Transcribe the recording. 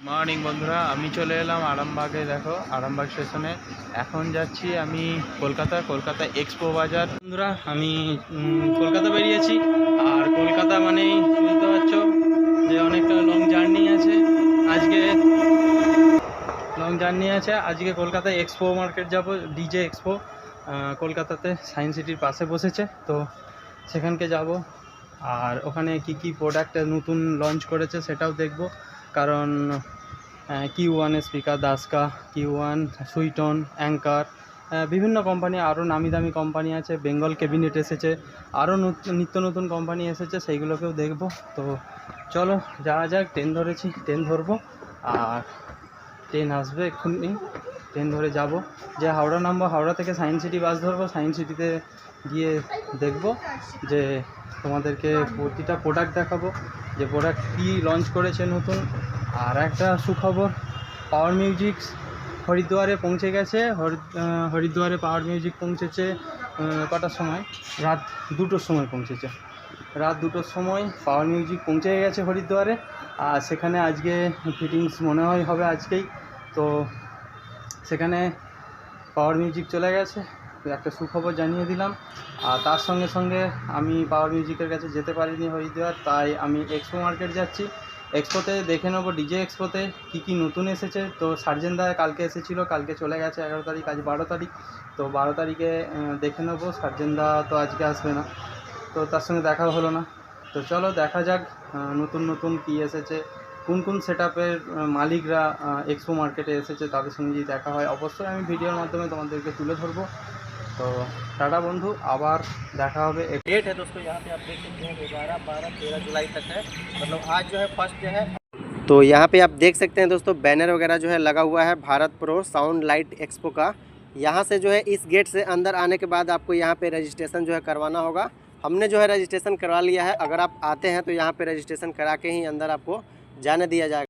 Morning বন্ধুরা, আমি চলে এলাম আরামবাগে। দেখো আরামবাগ স্টেশনে এখন যাচ্ছি আমি কলকাতা এক্সপো বাজার। বন্ধুরা আমি কলকাতা বেরিয়েছি, আর কলকাতা মানেই বুঝতে পারছো যে অনেকটা লং জার্নি আছে। আজকে কলকাতায় এক্সপো মার্কেট যাব, ডিজে এক্সপো। কলকাতাতে সায়েন্স সিটির পাশে বসেছে, তো সেখানকে যাব। আর ওখানে কি প্রোডাক্ট নতুন লঞ্চ করেছে সেটাও দেখব, কারণ Q1 স্পিকার, দাসকা Q1, সুইটন, অ্যাঙ্কার, বিভিন্ন কোম্পানি, আরও নামি দামি কোম্পানি আছে। বেঙ্গল ক্যাবিনেট এসেছে, আরও নিত্য নতুন কোম্পানি এসেছে, সেইগুলোকেও দেখব। তো চলো যাওয়া যাক। ট্রেন ধরেছি, ট্রেন ধরবো, আর ট্রেন আসবে এক্ষুনি। ট্রেন ধরে যাব, যে হাওড়া নামবো, হাওড়া থেকে সায়েন্স সিটি বাস ধরবো। সায়েন্স সিটিতে গিয়ে দেখব, যে তোমাদেরকে প্রতিটা প্রোডাক্ট দেখাবো, যে প্রোডাক্ট কী লঞ্চ করেছে নতুন। আর একটা সুখবর, পাওয়ার মিউজিক হরিদ্বারে পৌঁছে গেছে। হরিদ্বারে পাওয়ার মিউজিক পৌঁছেছে কটার সময়? রাত 2টোর সময় পৌঁছেছে। রাত 2টোর সময় পাওয়ার মিউজিক পৌঁছে গেছে হরিদ্বারে। আর সেখানে আজকে ফিটিংস মনে হয় হবে আজকেই। তো সেখানে পাওয়ার মিউজিক চলে গেছে, একটা সুখবর জানিয়ে দিলাম। আর তার সঙ্গে সঙ্গে আমি পাওয়ার মিউজিকের কাছে যেতে পারিনি হরিদ্বার, তাই আমি এক্সপো মার্কেট যাচ্ছি। এক্সপোতে দেখে নেবো, ডিজে এক্সপোতে কী নতুন এসেছে। তো সার্জেনদা কালকে এসেছিলো, কালকে চলে গেছে 11 তারিখ, আজ 12 তারিখ। তো 12 তারিখে দেখে নেবো। সার্জেনদা তো আজকে আসবে না, তো তার সঙ্গে দেখা হলো না। তো চলো দেখা যাক নতুন কী এসেছে, কোন সেটআপের মালিকরা এক্সপো মার্কেটে এসেছে, তাদের সঙ্গে যদি দেখা হয় অবশ্যই আমি ভিডিওর মাধ্যমে তোমাদেরকে তুলে ধরবো। तो टाटा बंधु, आबार देखा होबे। डेट है दोस्तों, यहाँ पे आप देख सकते हैं 11, 12, 13 जुलाई तक है। मतलब आज जो है फर्स्ट डे है। तो यहाँ पे आप देख सकते हैं दोस्तों, बैनर वगैरह जो है लगा हुआ है Bharat pro sound light expo का। यहाँ से जो है इस गेट से अंदर आने के बाद आपको यहाँ पे रजिस्ट्रेशन जो है करवाना होगा। हमने जो है रजिस्ट्रेशन करवा लिया है। अगर आप आते हैं तो यहाँ पे रजिस्ट्रेशन करा के ही अंदर आपको जाने दिया जाएगा।